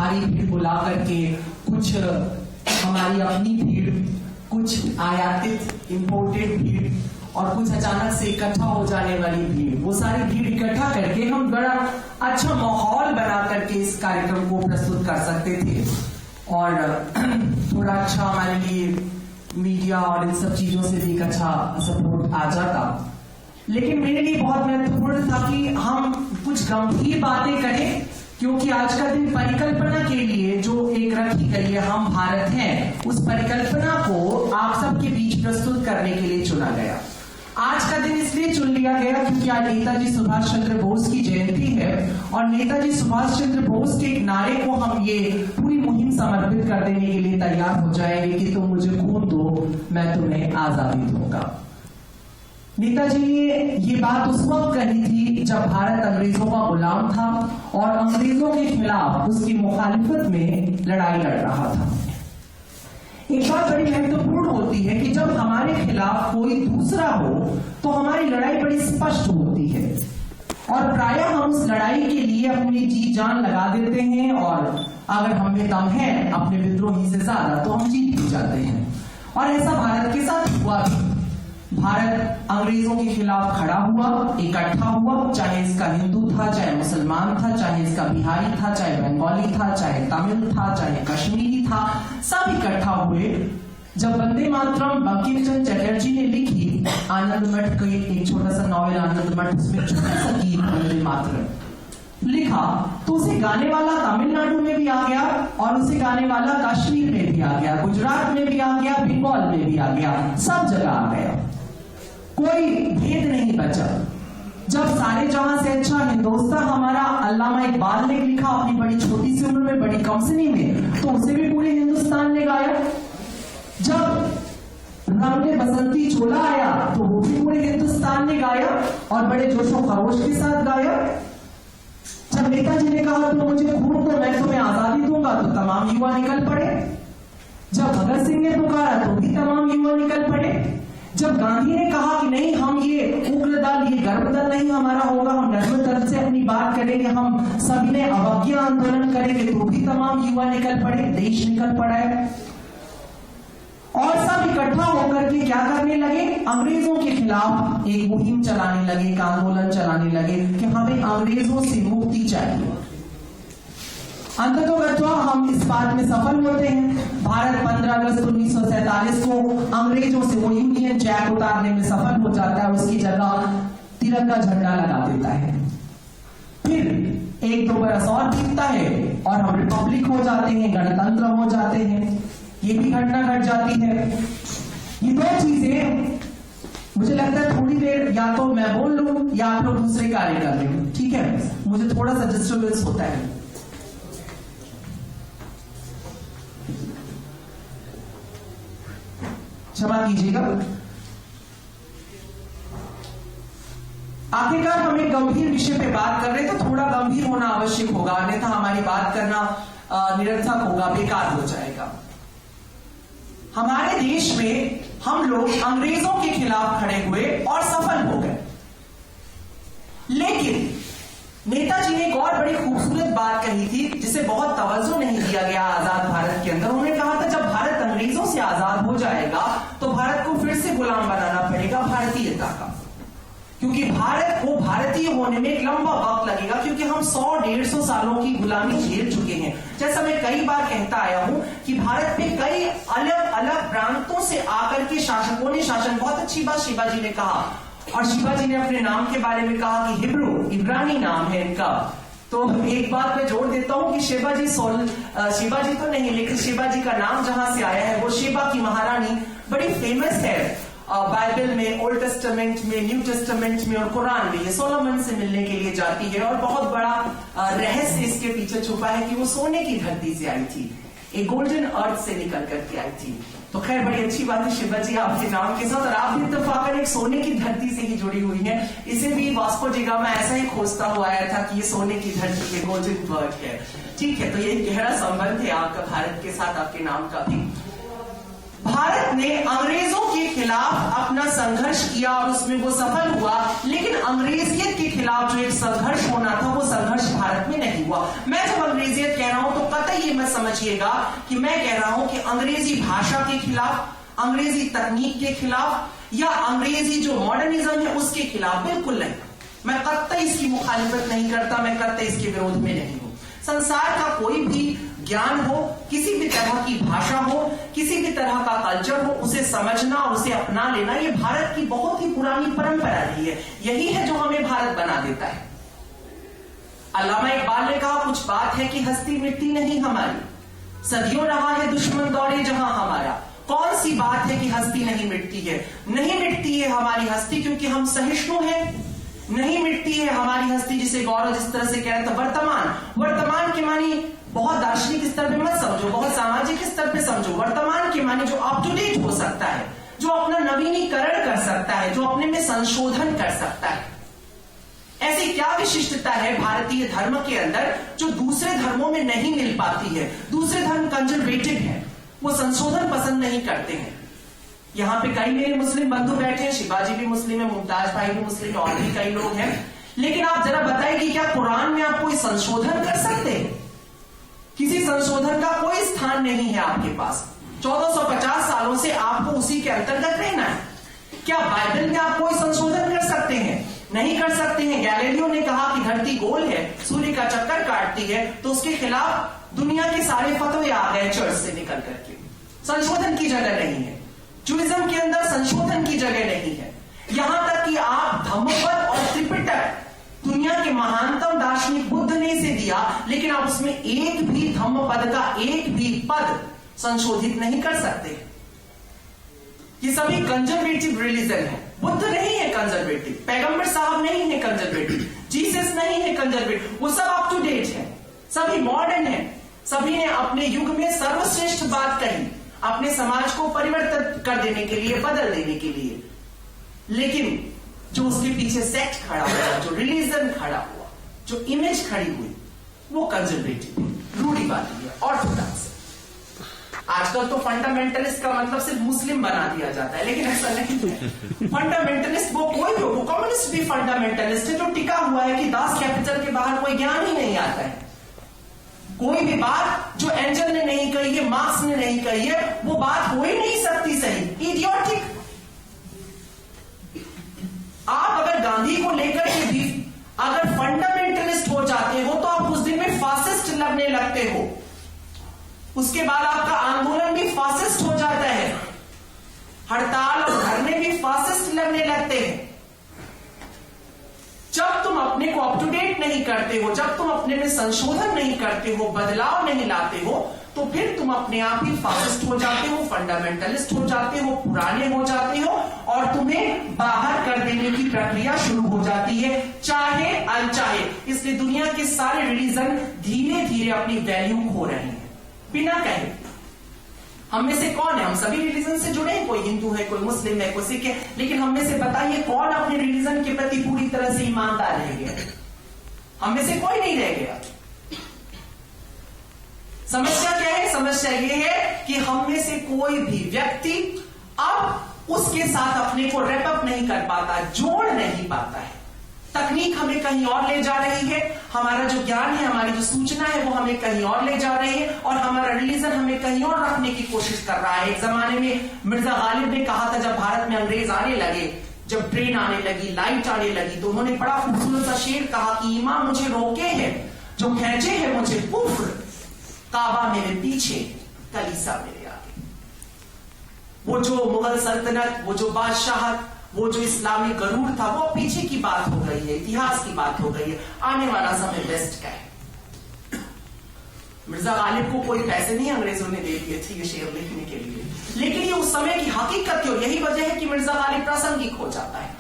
भारी भीड़ बुला करके, कुछ हमारी अपनी भीड़, कुछ आयातित इंपोर्टेड भीड़ और कुछ अचानक से इकट्ठा हो जाने वाली भीड़, वो सारी भीड़ इकट्ठा करके हम बड़ा अच्छा माहौल बना करके इस कार्यक्रम को प्रस्तुत कर सकते थे और थोड़ा अच्छा हमारे लिए मीडिया और इन सब चीजों से भी एक अच्छा सपोर्ट आ जाता। लेकिन मेरे लिए बहुत महत्वपूर्ण था कि हम कुछ गंभीर बातें करें, क्योंकि आज का दिन परिकल्पना के लिए जो एक रखी गई है, हम भारत हैं, उस परिकल्पना को आप सबके बीच प्रस्तुत करने के लिए चुना गया। आज का दिन इसलिए चुन लिया गया क्योंकि आज नेताजी सुभाष चंद्र बोस की जयंती है और नेताजी सुभाष चंद्र बोस के एक नारे को हम ये पूरी मुहिम समर्पित कर देने के लिए तैयार हो जाएंगे कि तुम मुझे खून दो, मैं तुम्हें आजादी दूंगा। नेताजी ने ये बात उस वक्त कही थी जब भारत अंग्रेजों का गुलाम था और अंग्रेजों के खिलाफ उसकी मुखालिफत में लड़ाई लड़ रहा था। एक बात बड़ी महत्वपूर्ण होती है कि जब हमारे खिलाफ कोई दूसरा हो तो हमारी लड़ाई बड़ी स्पष्ट होती है और प्रायः हम उस लड़ाई के लिए अपनी जी जान लगा देते हैं और अगर हम में दम है अपने विद्रोही से ज्यादा तो हम जीत भी जाते हैं। और ऐसा भारत के साथ हुआ भी। भारत अंग्रेजों के खिलाफ खड़ा हुआ, इकट्ठा हुआ, चाहे इसका हिंदू था, चाहे मुसलमान था, चाहे इसका बिहारी था, चाहे बंगाली था, चाहे तमिल था, चाहे कश्मीरी था, सब इकट्ठा हुए। जब वंदे मातरम बंकिम चंद्र चटर्जी ने लिखी, आनंद मठ का एक छोटा सा नॉवेल आनंद मठ, उसमें छोटा सा गीत वंदे मातरम लिखा, तो उसे गाने वाला तमिलनाडु में भी आ गया और उसे गाने वाला कश्मीर में भी आ गया, गुजरात में भी आ गया, बंगाल में भी आ गया, सब जगह आ गया, कोई भेद नहीं बचा। जब सारे जहां से अच्छा हिंदुस्तान हमारा अल्लामा इकबाल ने लिखा अपनी बड़ी छोटी सी उम्र में, बड़ी कमसनी में, तो उसे भी पूरे हिंदुस्तान ने गाया। जब रंग में बसंती चोला आया तो वो भी पूरे हिंदुस्तान ने गाया और बड़े जोशो खरोश के साथ गाया। जब नेताजी ने कहा तो मुझे खून दो, मैं तुम्हें आजादी दूंगा, तो तमाम युवा निकल पड़े। जब भगत सिंह ने पुकारा तो भी तमाम युवा निकल पड़े। जब गांधी ने कहा कि नहीं, हम ये उग्र दल, ये गर्म दल नहीं हमारा होगा, हम नर्म दल से अपनी बात करेंगे, हम सभी ने अवज्ञा आंदोलन करेंगे, तो भी तमाम युवा निकल पड़े, देश निकल पड़ा है। और सब इकट्ठा होकर के क्या करने लगे, अंग्रेजों के खिलाफ एक मुहिम चलाने लगे, एक आंदोलन चलाने लगे कि हमें अंग्रेजों से मुक्ति चाहिए। अंततोगत्वा हम इस बात में सफल होते हैं। भारत 15 अगस्त 1947 को अंग्रेजों से वो यूनियन जैक उतारने में सफल हो जाता है, उसकी जगह तिरंगा झंडा लगा देता है। फिर 1-2 बरस और बीतता है और हम रिपब्लिक हो जाते हैं, गणतंत्र हो जाते हैं। ये भी घटना घट जाती है। ये दो चीजें मुझे लगता है थोड़ी देर या तो मैं बोल लूं या आप लोग दूसरे कार्य कर लें, ठीक है? मुझे थोड़ा सा डिस्टर्बेंस होता है। क्षमा कीजिएगा। आखिरकार हम एक गंभीर विषय पे बात कर रहे हैं तो थोड़ा गंभीर होना आवश्यक होगा, अन्यथा हमारी बात करना निरर्थक होगा, बेकार हो जाएगा। हमारे देश में हम लोग अंग्रेजों के खिलाफ खड़े हुए और सफल हो गए, लेकिन नेताजी ने एक और बड़ी खूबसूरत बात कही थी जिसे बहुत तवज्जो नहीं दिया गया आजाद भारत के अंदर। उन्होंने कहा था जब भारत अंग्रेजों से आजाद हो जाएगा तो भारत को फिर से गुलाम बनाना पड़ेगा भारतीयता का, क्योंकि भारत को भारतीय होने में एक लंबा वक्त लगेगा, क्योंकि हम 100-150 सालों की गुलामी झेल चुके हैं। जैसा मैं कई बार कहता आया हूं कि भारत में कई अलग अलग प्रांतों से आकर के शासकों ने शासन, बहुत अच्छी बात शिवाजी ने कहा, और शिवाजी ने अपने नाम के बारे में कहा कि हिब्रू, इब्रानी नाम है इनका। तो एक बात मैं जोड़ देता हूं कि शिवाजी तो नहीं, लेकिन शिवाजी का नाम जहां से आया है वो शिवा की महारानी बड़ी फेमस है। बाइबल में, ओल्ड टेस्टामेंट में, न्यू टेस्टामेंट में और कुरान में ये सोलोमन से मिलने के लिए जाती है और बहुत बड़ा रहस्य इसके पीछे छुपा है कि वो सोने की धरती से आई थी, एक गोल्डन अर्थ से निकल करके आई थी। तो खैर बड़ी अच्छी बात है शिवाजी आपके नाम के साथ, और आप भी इत्तेफाकन एक सोने की धरती से ही जुड़ी हुई है। इसे भी वास्को डी गामा ऐसा ही खोजता हुआ आया था कि ये सोने की धरती के गोल्डन बर्ड है। ठीक है, तो ये गहरा संबंध है आपका भारत के साथ, आपके नाम का भी। भारत ने अंग्रेजों के खिलाफ अपना संघर्ष किया और उसमें वो सफल हुआ, लेकिन अंग्रेजियत के खिलाफ जो एक संघर्ष होना था वो संघर्ष भारत में नहीं हुआ। मैं जब अंग्रेजियत कह रहा हूं तो कतई मत समझिएगा कि मैं कह रहा हूं कि अंग्रेजी भाषा के खिलाफ, अंग्रेजी तकनीक के खिलाफ या अंग्रेजी जो मॉडर्निज्म है उसके खिलाफ, बिल्कुल नहीं। मैं कतई इसकी मुखालिफत नहीं करता, मैं कतई इसके विरोध में नहीं हूं। संसार का कोई भी ज्ञान हो, किसी भी तरह की भाषा हो, किसी भी तरह का कल्चर हो, उसे समझना और उसे अपना लेना ये भारत की बहुत ही पुरानी परंपरा रही है। यही है जो हमें भारत बना देता है। अल्लामा इकबाल ने कहा, कुछ बात है कि हस्ती मिट्टी नहीं हमारी, सदियों रहा है दुश्मन दौड़े जहां हमारा। कौन सी बात है कि हस्ती नहीं मिटती है? नहीं मिटती है हमारी हस्ती क्योंकि हम सहिष्णु हैं। नहीं मिटती है हमारी हस्ती, जिसे गौरव जिस तरह से कह रहा था, वर्तमान के मानी बहुत दार्शनिक स्तर पे मत समझो, बहुत सामाजिक स्तर पे समझो। वर्तमान के माने जो अप टू डेट हो सकता है, जो अपना नवीनीकरण कर सकता है, जो अपने में संशोधन कर सकता है। ऐसी क्या विशिष्टता है भारतीय धर्म के अंदर जो दूसरे धर्मों में नहीं मिल पाती है? दूसरे धर्म कंजर्वेटिव है, वो संशोधन पसंद नहीं करते हैं। यहां पे कई मेरे मुस्लिम बंधु बैठे हैं, शिवाजी भी मुस्लिम है, मुमताज भाई भी मुस्लिम है, और भी कई लोग हैं। लेकिन आप जरा बताइए कि क्या कुरान में आप कोई संशोधन कर सकते हैं? किसी संशोधन का कोई स्थान नहीं है आपके पास। 1450 सालों से आपको उसी के अंतर्गत रहना है। क्या बाइबल में आप कोई संशोधन कर सकते हैं? नहीं कर सकते हैं। गैलीलियो ने कहा कि धरती गोल है, सूर्य का चक्कर काटती है, तो उसके खिलाफ दुनिया के सारे फतवे आ गए चर्च से निकल करके। संशोधन की जगह नहीं है। जूइज्म के अंदर संशोधन की जगह नहीं है। यहां तक कि आप धम्मपद और त्रिपिटक, दुनिया के महानतम दार्शनिक बुद्ध ने इसे दिया, लेकिन आप उसमें एक भी धम्मपद का एक भी पद संशोधित नहीं कर सकते। ये सभी कंजर्वेटिव रिलीजन है। बुद्ध नहीं है कंजर्वेटिव, पैगंबर साहब नहीं है कंजर्वेटिव, जीसस नहीं है कंजर्वेटिव, वो सब अप टू डेट है, सभी मॉडर्न है। सभी ने अपने युग में सर्वश्रेष्ठ बात कही, अपने समाज को परिवर्तित कर देने के लिए, बदल देने के लिए। लेकिन जो उसके पीछे सेक्ट खड़ा हुआ, जो रिलीजन खड़ा हुआ, जो इमेज खड़ी हुई, वो कंजर्वेटिव है, रूढ़िवादी है, ऑर्थोडॉक्स है। आजकल तो फंडामेंटलिस्ट का मतलब सिर्फ मुस्लिम बना दिया जाता है, लेकिन ऐसा नहीं है। फंडामेंटलिस्ट वो कोई भी हो, कम्युनिस्ट भी फंडामेंटलिस्ट है, जो टिका हुआ है कि दास कैपिटल के बाहर कोई ज्ञान ही नहीं आता है। कोई भी बात जो एंजल ने नहीं कही है, मार्क्स ने नहीं कही है, वो बात हो ही नहीं सकती सही, इडियोटिक। आप अगर गांधी को लेकर के भी अगर फंडामेंटलिस्ट हो जाते हो तो आप उस दिन में फासिस्ट लगने लगते हो। उसके बाद आपका आंदोलन भी फासिस्ट हो जाता है, हड़ताल और धरने भी फासिस्ट लगने लगते हैं। जब तुम अपने को अप टू डेट नहीं करते हो, जब तुम अपने में संशोधन नहीं करते हो, बदलाव नहीं लाते हो, तो फिर तुम अपने आप ही फासिस्ट हो जाते हो, फंडामेंटलिस्ट हो जाते हो, पुराने हो जाते हो, और तुम्हें बाहर कर देने की प्रक्रिया शुरू हो जाती है, चाहे अनचाहे। इसलिए दुनिया के सारे रिलीजन धीरे धीरे अपनी वैल्यू खो रहे हैं बिना कहे। हम में से कौन है? हम सभी रिलीजन से जुड़े हैं, कोई हिंदू है, कोई मुस्लिम है, कोई सिख है, लेकिन हम में से बताइए कौन अपने रिलीजन के प्रति पूरी तरह से ईमानदार रह गया? हम में से कोई नहीं रह गया। समस्या क्या है? समस्या यह है कि हम में से कोई भी व्यक्ति अब उसके साथ अपने को रैपअप नहीं कर पाता, जोड़ नहीं पाता है। तकनीक हमें कहीं और ले जा रही है, हमारा जो ज्ञान है, हमारी जो सूचना है, वो हमें कहीं और ले जा रही है, और हमारा रिलीजन हमें कहीं और रखने की कोशिश कर रहा है। एक जमाने में मिर्जा गालिब ने कहा था, जब भारत में अंग्रेज आने लगे, जब ट्रेन आने लगी, लाइट आने लगी, तो उन्होंने बड़ा खूबसूरत सा शेर कहा कि ईमान मुझे रोके है, जो खेचे है मुझे कुफ्र, काबा मेरे पीछे, कलीसा मेरे आगे। वो जो मुगल सल्तनत, वो जो बादशाहत, वो जो इस्लामी गरूर था, वो पीछे की बात हो गई है, इतिहास की बात हो गई है। आने वाला समय बेस्ट का है। मिर्जा गालिब को कोई पैसे नहीं अंग्रेजों ने दे दिए थे ये शेर लिखने के लिए, लेकिन ये उस समय की हकीकत थी, और यही वजह है कि मिर्जा गालिब प्रासंगिक हो जाता है।